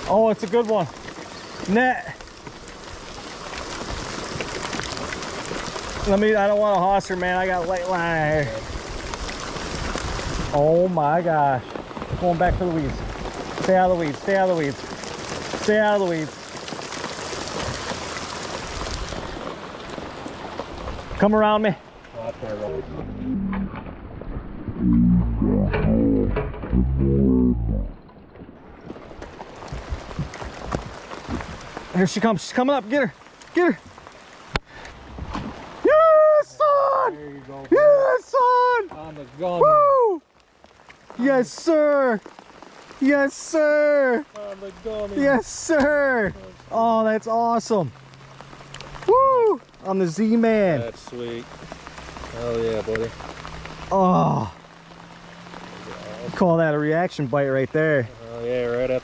Oh, it's a good one. Net. I don't want a hosser, man. I got a light line here. Oh my gosh. Going back for the weeds. Stay out of the weeds. Stay out of the weeds. Stay out of the weeds. Come around me. Here she comes. She's coming up. Get her. Get her. Yes, son. There you go. Yes, son. On the gun. Woo. Yes, sir. Yes, sir. On the gun. Yes, sir. Oh, that's awesome. Woo. I'm the Z-Man. That's sweet. Hell yeah, buddy. Oh. Call that a reaction bite right there. Oh yeah, right up.